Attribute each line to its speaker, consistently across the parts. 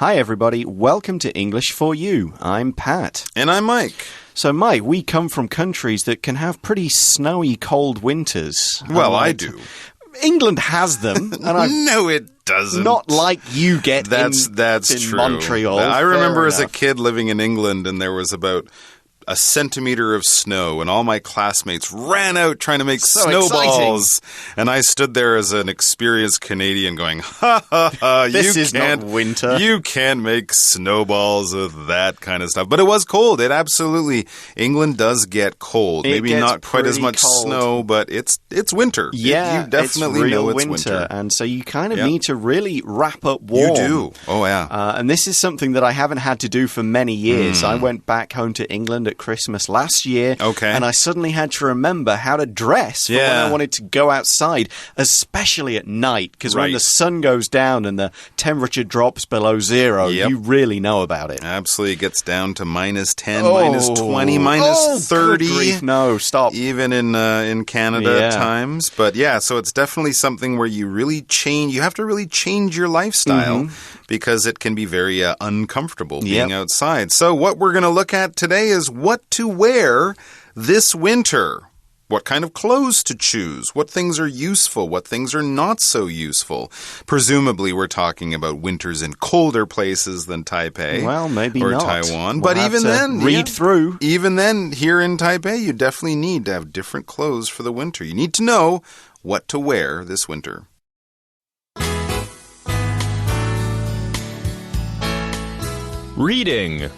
Speaker 1: Hi, everybody. Welcome to English for You. I'm Pat.
Speaker 2: And I'm Mike.
Speaker 1: So, Mike, we come from countries that can have pretty snowy, cold winters.
Speaker 2: Well, I do.
Speaker 1: England has them. And
Speaker 2: No, it doesn't.
Speaker 1: Not like you get
Speaker 2: that's
Speaker 1: in
Speaker 2: true.
Speaker 1: Montreal.
Speaker 2: I remember as a
Speaker 1: enough.
Speaker 2: kid living in England, and there was about a centimeter of snow, and all my classmates ran out trying to make snowballs.
Speaker 1: Exciting.
Speaker 2: And I stood there as an experienced Canadian going, ha, ha, ha,
Speaker 1: This is not winter.
Speaker 2: You can't make snowballs with that kind of stuff. But it was cold. It absolutely, England does get cold. Maybe not quite as much snow, but it's winter.
Speaker 1: Yeah,
Speaker 2: you definitely
Speaker 1: it's real
Speaker 2: know it's
Speaker 1: winter. And so you kind of need to really wrap up warm.
Speaker 2: You do. Oh, yeah.
Speaker 1: And this is something that I haven't had to do for many years. I went back home to England at Christmas last year.
Speaker 2: Okay.
Speaker 1: And I suddenly had to remember how to dress for when I wanted to go outside, especially at night, because when the sun goes down and the temperature drops below zero, you really know about it.
Speaker 2: Absolutely. It gets down to minus 10, minus 20, minus 30.
Speaker 1: Good grief. No, stop.
Speaker 2: Even in Canada at times. But yeah, so it's definitely something where you have to really change your lifestyle because it can be very uncomfortable being outside. So what we're going to look at today is what to wear this winter. What kind of clothes to choose? What things are useful? What things are not so useful? Presumably, we're talking about winters in colder places than Taipei.
Speaker 1: Well, maybe
Speaker 2: or
Speaker 1: not.
Speaker 2: Taiwan.
Speaker 1: We'll
Speaker 2: but even then,
Speaker 1: read through.
Speaker 2: Even then, here in Taipei, you definitely need to have different clothes for the winter. You need to know what to wear this winter.
Speaker 3: Reading.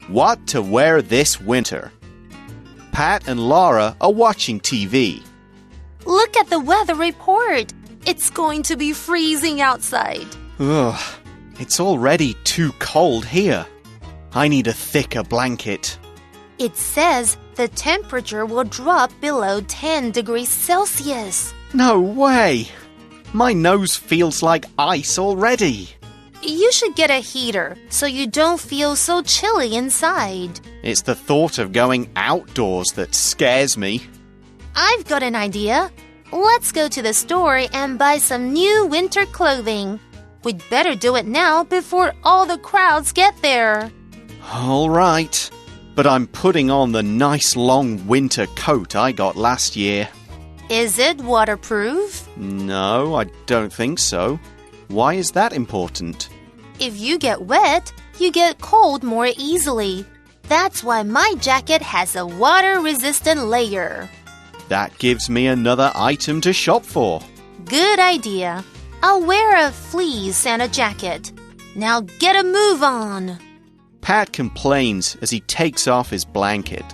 Speaker 1: What to wear this winter. Pat and Laura are watching TV.
Speaker 4: Look at the weather report. It's going to be freezing outside.
Speaker 1: Ugh, it's already too cold here. I need a thicker blanket.
Speaker 4: It says the temperature will drop below 10 degrees Celsius.
Speaker 1: No way! My nose feels like ice already.
Speaker 4: You should get a heater so you don't feel so chilly inside.
Speaker 1: It's the thought of going outdoors that scares me.
Speaker 4: I've got an idea. Let's go to the store and buy some new winter clothing. We'd better do it now before all the crowds get there.
Speaker 1: All right, but I'm putting on the nice long winter coat I got last year.
Speaker 4: Is it waterproof?
Speaker 1: No, I don't think so. Why is that important?
Speaker 4: If you get wet, you get cold more easily. That's why my jacket has a water-resistant layer.
Speaker 1: That gives me another item to shop for.
Speaker 4: Good idea. I'll wear a fleece and a jacket. Now get a move on.
Speaker 1: Pat complains as he takes off his blanket.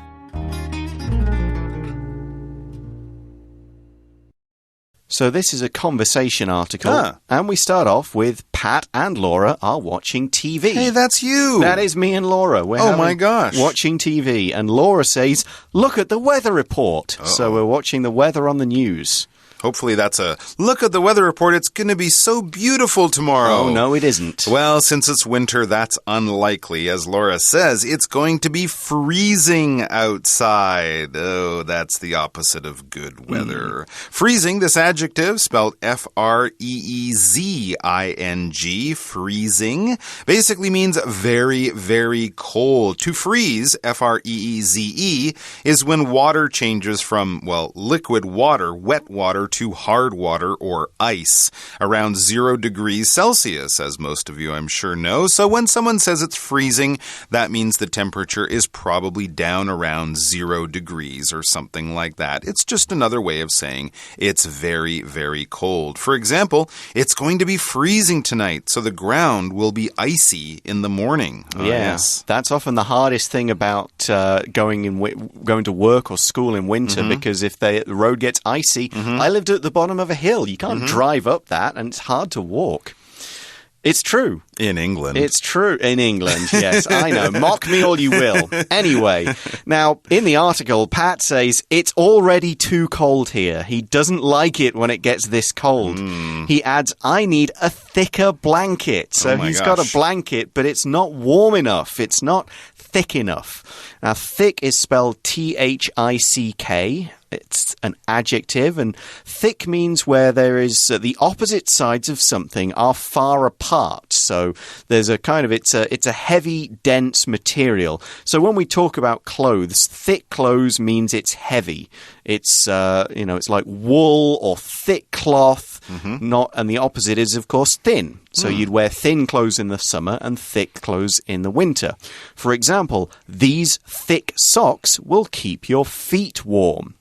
Speaker 1: So this is a conversation article, and we start off with Pat and Laura are watching TV.
Speaker 2: Hey, that's you!
Speaker 1: That is me and Laura.
Speaker 2: Oh my gosh.
Speaker 1: Watching TV, and Laura says, look at the weather report. So we're watching the weather on the news.
Speaker 2: Hopefully that's a look at the weather report. It's going to be so beautiful tomorrow.
Speaker 1: Oh, no, it isn't.
Speaker 2: Well, since it's winter, that's unlikely. As Laura says, it's going to be freezing outside. Oh, that's the opposite of good weather. Freezing, this adjective, spelled F-R-E-E-Z-I-N-G, freezing, basically means very, very cold. To freeze, F-R-E-E-Z-E, is when water changes from, well, liquid water, wet water, to hard water or ice around 0 degrees Celsius, as most of you I'm sure know. So when someone says it's freezing, that means the temperature is probably down around 0 degrees or something like that. It's just another way of saying it's very, very cold. For example, it's going to be freezing tonight, so the ground will be icy in the morning.
Speaker 1: Yes, that's often the hardest thing about going to work or school in winter, because if the road gets icy, I lived at the bottom of a hill. You can't drive up that, and it's hard to walk. It's true.
Speaker 2: In England.
Speaker 1: It's true. In England, yes. I know. Mock me all you will. Anyway, now, in the article, Pat says, it's already too cold here. He doesn't like it when it gets this cold. He adds, I need a thicker blanket. So he's got a blanket, but it's not warm enough. It's not thick enough. Now, thick is spelled T-H-I-C-K. It's an adjective, and thick means where there is the opposite sides of something are far apart. So there's a kind of it's a heavy, dense material. So when we talk about clothes, thick clothes means it's heavy. It's it's like wool or thick cloth. And the opposite is, of course, thin. So you'd wear thin clothes in the summer and thick clothes in the winter. For example, these thick socks will keep your feet warm.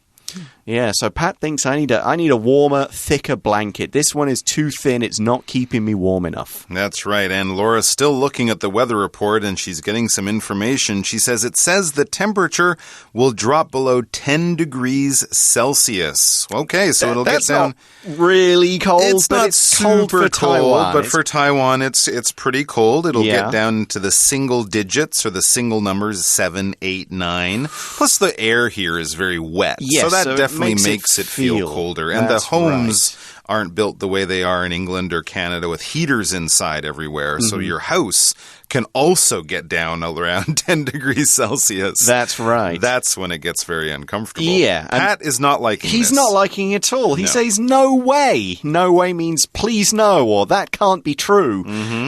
Speaker 1: Yeah, so Pat thinks I need a warmer, thicker blanket. This one is too thin. It's not keeping me warm enough.
Speaker 2: That's right. And Laura's still looking at the weather report, and she's getting some information. She says it says the temperature will drop below 10 degrees Celsius. Okay, so it'll get down.
Speaker 1: Not really cold.
Speaker 2: It's
Speaker 1: but
Speaker 2: not
Speaker 1: it's
Speaker 2: super
Speaker 1: cold, Taiwan.
Speaker 2: But for Taiwan, it's pretty cold. It'll get down to the single digits or the single numbers 7, 8, 9. Plus, the air here is very wet.
Speaker 1: Yes,
Speaker 2: so that definitely makes it feel colder. And the homes aren't built the way they are in England or Canada with heaters inside everywhere. So your house can also get down around 10 degrees Celsius.
Speaker 1: That's right.
Speaker 2: That's when it gets very uncomfortable.
Speaker 1: Yeah.
Speaker 2: Pat is not liking this.
Speaker 1: He's not liking it at all. He says, no way. No way means please no, or that can't be true.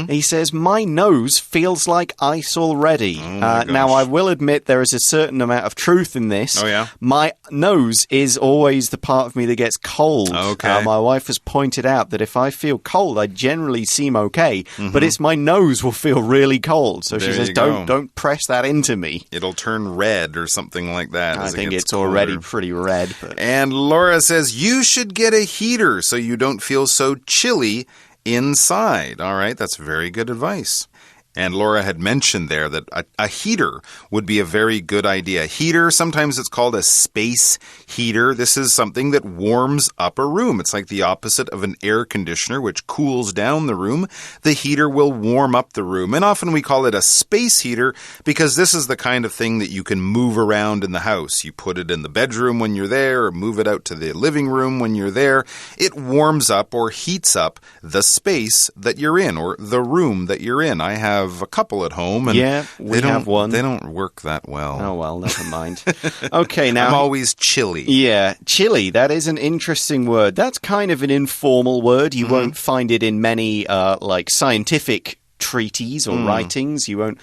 Speaker 1: He says, my nose feels like ice already. Now, I will admit there is a certain amount of truth in this.
Speaker 2: Oh, yeah?
Speaker 1: My nose is always the part of me that gets cold.
Speaker 2: Okay.
Speaker 1: My wife has pointed out that if I feel cold, I generally seem okay, but it's my nose will feel really cold. So she says, don't press that into me.
Speaker 2: It'll turn red or something like that.
Speaker 1: I think it's already pretty red. But...
Speaker 2: And Laura says, you should get a heater so you don't feel so chilly inside. All right, that's very good advice. And Laura had mentioned there that a heater would be a very good idea. Heater, sometimes it's called a space heater. This is something that warms up a room. It's like the opposite of an air conditioner, which cools down the room. The heater will warm up the room. And often we call it a space heater because this is the kind of thing that you can move around in the house. You put it in the bedroom when you're there or move it out to the living room when you're there. It warms up or heats up the space that you're in or the room that you're in. I have a couple at home, and
Speaker 1: we have one.
Speaker 2: They don't work that well.
Speaker 1: Oh, well, never mind. Okay, now...
Speaker 2: I'm always chilly.
Speaker 1: Yeah, chilly. That is an interesting word. That's kind of an informal word. You won't find it in many, scientific treaties or writings. You won't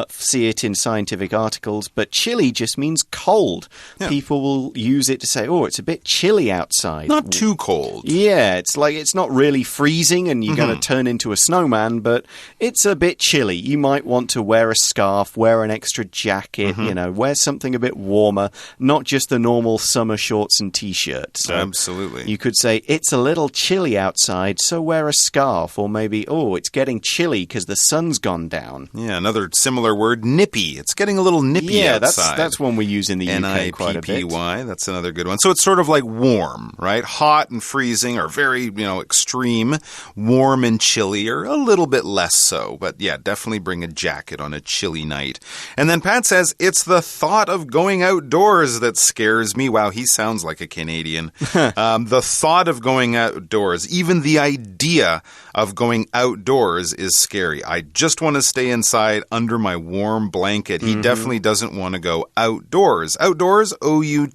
Speaker 1: see it in scientific articles, but chilly just means cold. Yeah. People will use it to say, oh, it's a bit chilly outside.
Speaker 2: Not too cold.
Speaker 1: Yeah, it's like it's not really freezing and you're going to turn into a snowman, but it's a bit chilly. You might want to wear a scarf, wear an extra jacket, wear something a bit warmer, not just the normal summer shorts and t-shirt. So
Speaker 2: absolutely.
Speaker 1: You could say, it's a little chilly outside, so wear a scarf. Or maybe, oh, it's getting chilly because the sun's gone down.
Speaker 2: Yeah, another similar word, nippy. It's getting a little nippy outside.
Speaker 1: Yeah, that's one we use in the UK quite a bit.
Speaker 2: N-I-P-P-Y, that's another good one. So it's sort of like warm, right? Hot and freezing are very, extreme. Warm and chilly are a little bit less so. But yeah, definitely bring a jacket on a chilly night. And then Pat says, it's the thought of going outdoors that scares me. Wow, he sounds like a Canadian. The thought of going outdoors, even the idea of going outdoors is scary. I just want to stay inside under my warm blanket. He definitely doesn't want to go outdoors. Outdoors, O-U-T-D-O-O-R-S.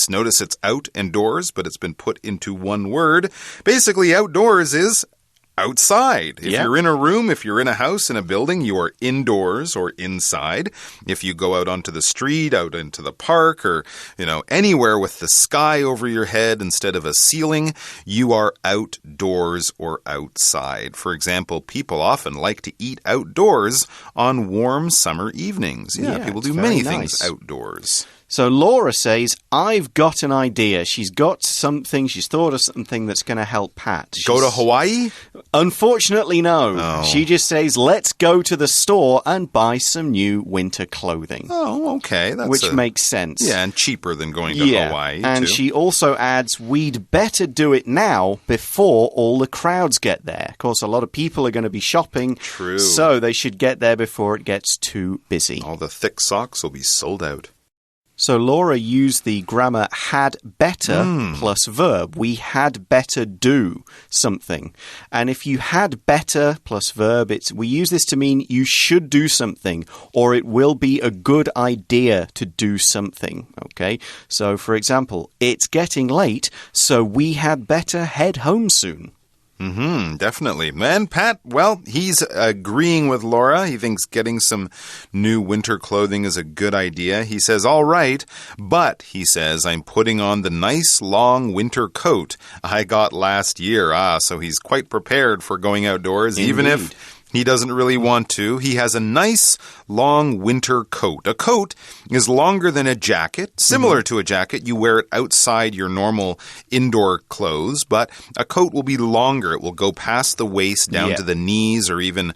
Speaker 2: Notice it's out and doors, but it's been put into one word. Basically, outdoors is outside. If you're in a room, if you're in a house, in a building, you are indoors or inside. If you go out onto the street, out into the park, or, anywhere with the sky over your head instead of a ceiling, you are outdoors or outside. For example, people often like to eat outdoors on warm summer evenings. Yeah, people do many things outdoors.
Speaker 1: So Laura says, I've got an idea. She's got something, she's thought of something that's going to help Pat.
Speaker 2: Go to Hawaii?
Speaker 1: Unfortunately, no.
Speaker 2: Oh.
Speaker 1: She just says, let's go to the store and buy some new winter clothing.
Speaker 2: Oh, okay.
Speaker 1: Which makes sense.
Speaker 2: Yeah, and cheaper than going to Hawaii,
Speaker 1: and
Speaker 2: too.
Speaker 1: she also adds, we'd better do it now before all the crowds get there. Of course, a lot of people are going to be shopping.
Speaker 2: True.
Speaker 1: So they should get there before it gets too busy.
Speaker 2: All the thick socks will be sold out.
Speaker 1: So Laura used the grammar had better plus verb. We had better do something. And if you had better plus verb, we use this to mean you should do something or it will be a good idea to do something. Okay? So for example, it's getting late, so we had better head home soon.
Speaker 2: Definitely. And Pat, well, he's agreeing with Laura. He thinks getting some new winter clothing is a good idea. He says, all right, but, he says, I'm putting on the nice long winter coat I got last year. So he's quite prepared for going outdoors,
Speaker 1: Indeed.
Speaker 2: Even if he doesn't really want to. He has a nice long winter coat. A coat is longer than a jacket. Similar to a jacket, you wear it outside your normal indoor clothes, but a coat will be longer. It will go past the waist down to the knees or even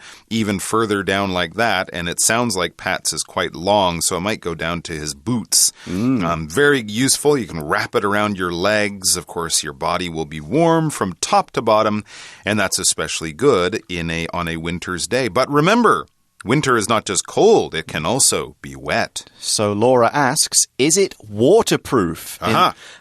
Speaker 2: further down like that. And it sounds like Pat's is quite long, so it might go down to his boots. Very useful. You can wrap it around your legs. Of course, your body will be warm from top to bottom, and that's especially good on a winter's day. But remember, winter is not just cold, it can also be wet.
Speaker 1: So Laura asks, is it waterproof?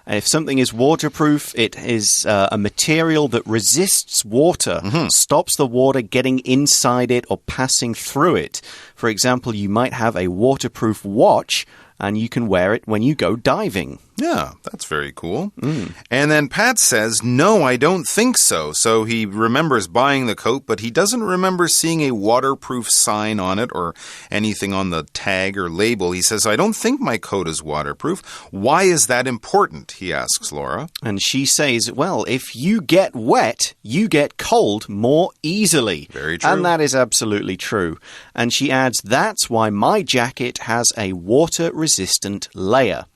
Speaker 1: If something is waterproof, it is a material that resists water, stops the water getting inside it or passing through it. For example, you might have a waterproof watch, and you can wear it when you go diving.
Speaker 2: Yeah, that's very cool. And then Pat says, no, I don't think so. So he remembers buying the coat, but he doesn't remember seeing a waterproof sign on it or anything on the tag or label. He says, I don't think my coat is waterproof. Why is that important? He asks Laura.
Speaker 1: And she says, well, if you get wet, you get cold more easily.
Speaker 2: Very true.
Speaker 1: And that is absolutely true. And she adds, that's why my jacket has a water-resistant layer.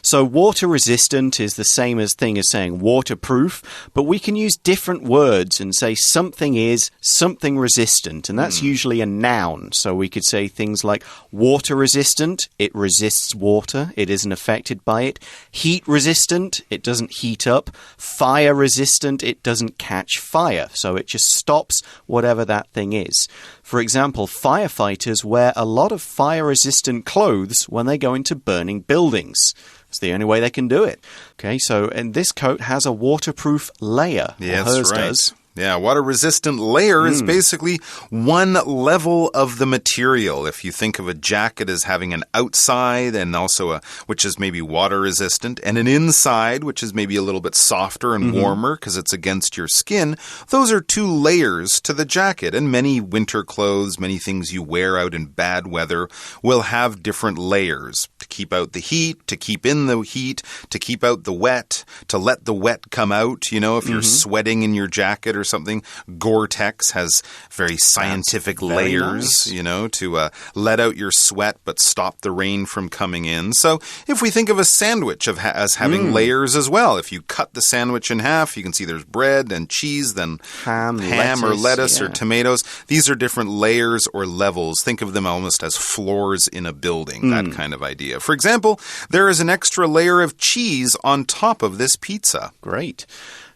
Speaker 1: So water-resistant is the same thing as saying waterproof, but we can use different words and say something is something resistant, and that's usually a noun. So we could say things like water-resistant, it resists water, it isn't affected by it. Heat-resistant, it doesn't heat up. Fire-resistant, it doesn't catch fire, so it just stops whatever that thing is. For example, firefighters wear a lot of fire-resistant clothes when they go into burning buildings. It's the only way they can do it. Okay, and this coat has a waterproof layer.
Speaker 2: Yeah,
Speaker 1: hers
Speaker 2: that's right.
Speaker 1: does.
Speaker 2: Yeah, water-resistant layer is basically one level of the material. If you think of a jacket as having an outside and also which is maybe water-resistant, and an inside, which is maybe a little bit softer and warmer because it's against your skin, those are two layers to the jacket. And many winter clothes, many things you wear out in bad weather will have different layers to keep out the heat, to keep in the heat, to keep out the wet, to let the wet come out. You know, if you're sweating in your jacket or something, Gore-Tex has very scientific layers, you know, to let out your sweat but stop the rain from coming in. So if we think of a sandwich as having layers as well, if you cut the sandwich in half, you can see there's bread and cheese, then ham or lettuce or tomatoes. These are different layers or levels. Think of them almost as floors in a building, that kind of idea. For example, there is an extra layer of cheese on top of this pizza.
Speaker 1: Great.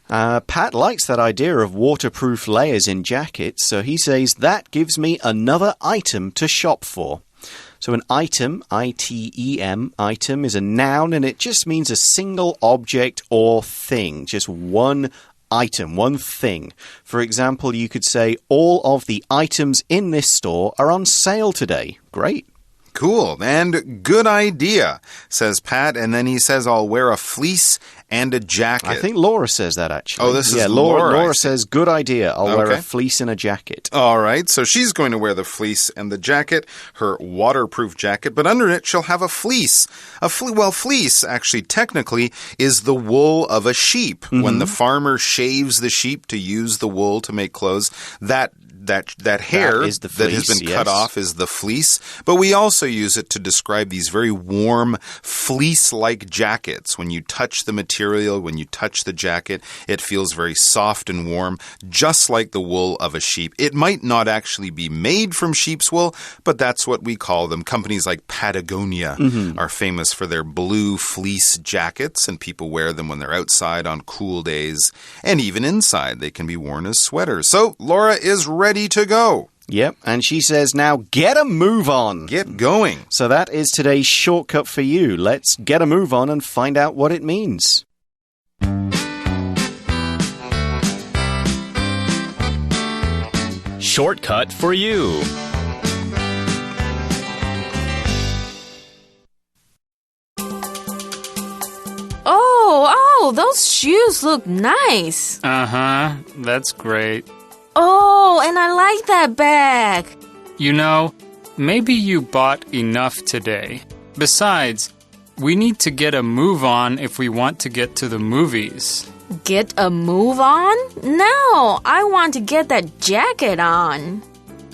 Speaker 1: Pat likes that idea of waterproof layers in jackets, so he says, that gives me another item to shop for. So an item, I-T-E-M, item is a noun, and it just means a single object or thing, just one item, one thing. For example, you could say, all of the items in this store are on sale today. Great.
Speaker 2: Cool. And good idea, says Pat. And then he says, I'll wear a fleece and a jacket.
Speaker 1: I think Laura says that, actually.
Speaker 2: Oh, this is Laura.
Speaker 1: Laura says, good idea. I'll wear a fleece and a jacket.
Speaker 2: All right. So she's going to wear the fleece and the jacket, her waterproof jacket. But under it, she'll have a fleece. Fleece, actually, technically, is the wool of a sheep. When the farmer shaves the sheep to use the wool to make clothes, that that hair
Speaker 1: that, is the fleece,
Speaker 2: that has been cut off is the fleece. But we also use it to describe these very warm, fleece-like jackets. When you touch the material, when you touch the jacket, it feels very soft and warm, just like the wool of a sheep. It might not actually be made from sheep's wool, but that's what we call them. Companies like Patagonia are famous for their blue fleece jackets, and people wear them when they're outside on cool days. And even inside, they can be worn as sweaters. So Laura is ready to go.
Speaker 1: Yep, and she says, now get a move on.
Speaker 2: Get going.
Speaker 1: So that is today's shortcut for you. Let's get a move on and find out what it means.
Speaker 3: Shortcut for you.
Speaker 5: Oh, those shoes look nice.
Speaker 6: Uh-huh, that's great.
Speaker 5: Oh, and I like that bag.
Speaker 6: You know, maybe you bought enough today. Besides, we need to get a move on if we want to get to the movies.
Speaker 5: Get a move on? No, I want to get that jacket on.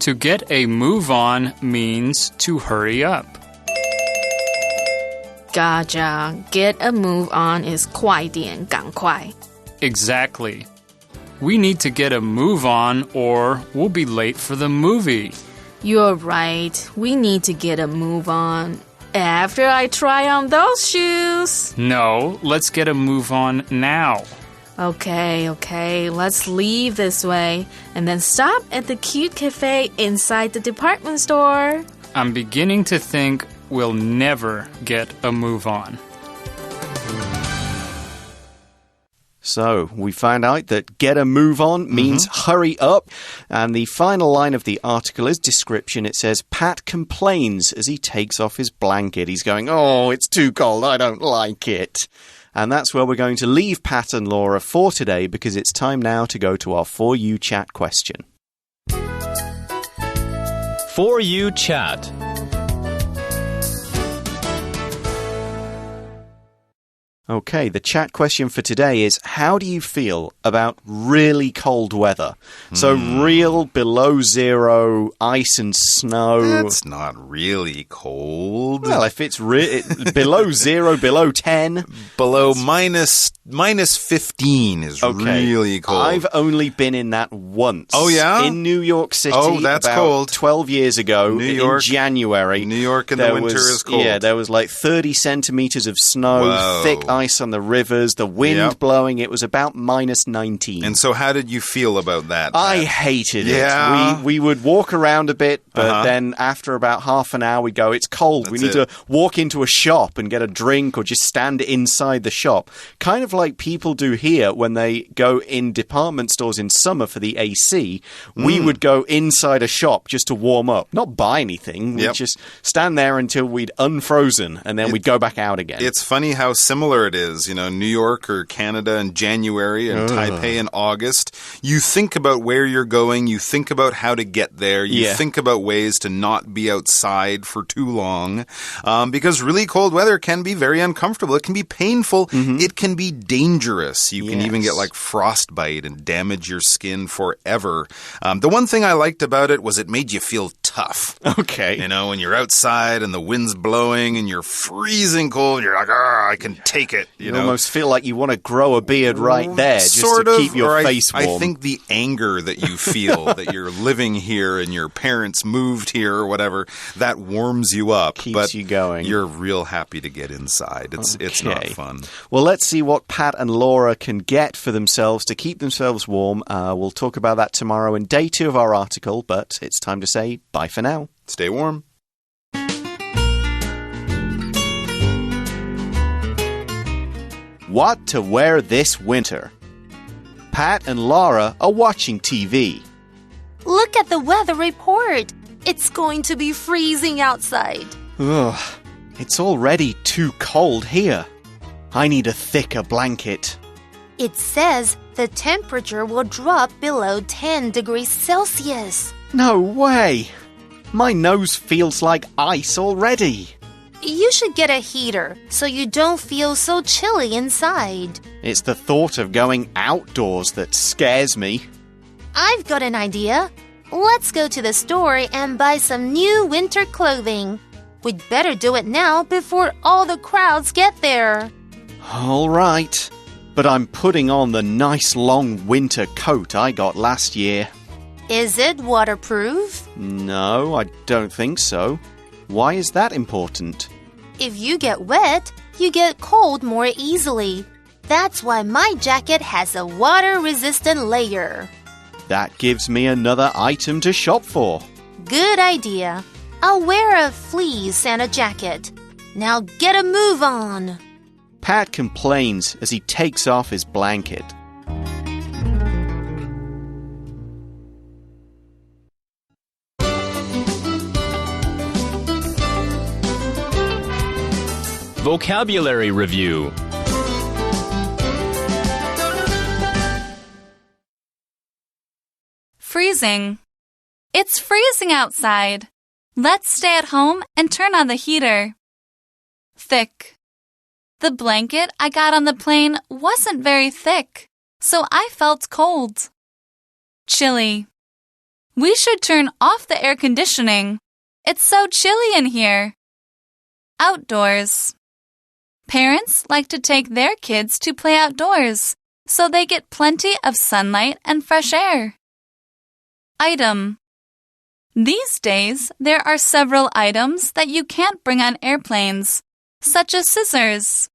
Speaker 6: To get a move on means to hurry up.
Speaker 5: Gotcha. Get a move on is 快点赶快.
Speaker 6: Exactly. We need to get a move on or we'll be late for the movie.
Speaker 5: You're right. We need to get a move on after I try on those shoes.
Speaker 6: No, let's get a move on now.
Speaker 5: Okay. Let's leave this way and then stop at the cute cafe inside the department store.
Speaker 6: I'm beginning to think we'll never get a move on.
Speaker 1: So we found out that get a move on means hurry up. And the final line of the article is description. It says, Pat complains as he takes off his blanket. He's going, oh, it's too cold. I don't like it. And that's where we're going to leave Pat and Laura for today because it's time now to go to our For You Chat question.
Speaker 3: For You Chat.
Speaker 1: Okay, the chat question for today is, how do you feel about really cold weather? So real below zero ice and snow.
Speaker 2: That's not really cold.
Speaker 1: Well, if it's below zero, below 10.
Speaker 2: Below minus 15 is really cold.
Speaker 1: I've only been in that once.
Speaker 2: Oh, yeah?
Speaker 1: In New York City.
Speaker 2: Oh, that's
Speaker 1: about
Speaker 2: cold.
Speaker 1: 12 years ago.
Speaker 2: New York,
Speaker 1: in January.
Speaker 2: New York in the winter is cold.
Speaker 1: Yeah, there was like 30 centimeters of snow,
Speaker 2: Whoa.
Speaker 1: thick ice on the rivers, the wind blowing. It was about minus 19.
Speaker 2: And so how did you feel about that?
Speaker 1: I hated it.
Speaker 2: Yeah.
Speaker 1: We would walk around a bit, but then after about half an hour, we go, it's cold. We need to walk into a shop and get a drink or just stand inside the shop. Kind of like people do here when they go in department stores in summer for the AC. We would go inside a shop just to warm up, not buy anything. We'd just stand there until we'd unfrozen, and then we'd go back out again.
Speaker 2: It's funny how similar it is. You know, New York or Canada in January and Taipei in August. You think about where you're going. You think about how to get there. You think about ways to not be outside for too long. Because really cold weather can be very uncomfortable. It can be painful. It can be dangerous. You can even get like frostbite and damage your skin forever. The one thing I liked about it was it made you feel tough.
Speaker 1: Okay.
Speaker 2: You know, when you're outside and the wind's blowing and you're freezing cold, you're like, I can take it. You know?
Speaker 1: almost feel like you want to grow a beard right there just
Speaker 2: sort
Speaker 1: to
Speaker 2: of,
Speaker 1: keep your face warm.
Speaker 2: I think the anger that you feel that you're living here and your parents moved here or whatever, that warms you up.
Speaker 1: Keeps you going.
Speaker 2: You're real happy to get inside. It's not fun.
Speaker 1: Well, let's see what Pat and Laura can get for themselves to keep themselves warm. We'll talk about that tomorrow in day 2 of our article, but it's time to say bye for now.
Speaker 2: Stay warm.
Speaker 1: What to wear this winter? Pat and Laura are watching TV.
Speaker 4: Look at the weather report. It's going to be freezing outside.
Speaker 1: Ugh, it's already too cold here. I need a thicker blanket.
Speaker 4: It says the temperature will drop below 10 degrees Celsius.
Speaker 1: No way! My nose feels like ice already.
Speaker 4: You should get a heater so you don't feel so chilly inside.
Speaker 1: It's the thought of going outdoors that scares me.
Speaker 4: I've got an idea. Let's go to the store and buy some new winter clothing. We'd better do it now before all the crowds get there.
Speaker 1: All right. But I'm putting on the nice long winter coat I got last year.
Speaker 4: Is it waterproof?
Speaker 1: No, I don't think so. Why is that important?
Speaker 4: If you get wet, you get cold more easily. That's why my jacket has a water-resistant layer.
Speaker 1: That gives me another item to shop for.
Speaker 4: Good idea. I'll wear a fleece and a jacket. Now get a move on.
Speaker 1: Pat complains as he takes off his blanket.
Speaker 3: Vocabulary Review.
Speaker 7: Freezing. It's freezing outside. Let's stay at home and turn on the heater. Thick. The blanket I got on the plane wasn't very thick, so I felt cold. Chilly. We should turn off the air conditioning. It's so chilly in here. Outdoors. Parents like to take their kids to play outdoors, so they get plenty of sunlight and fresh air. Item. These days, there are several items that you can't bring on airplanes, such as scissors.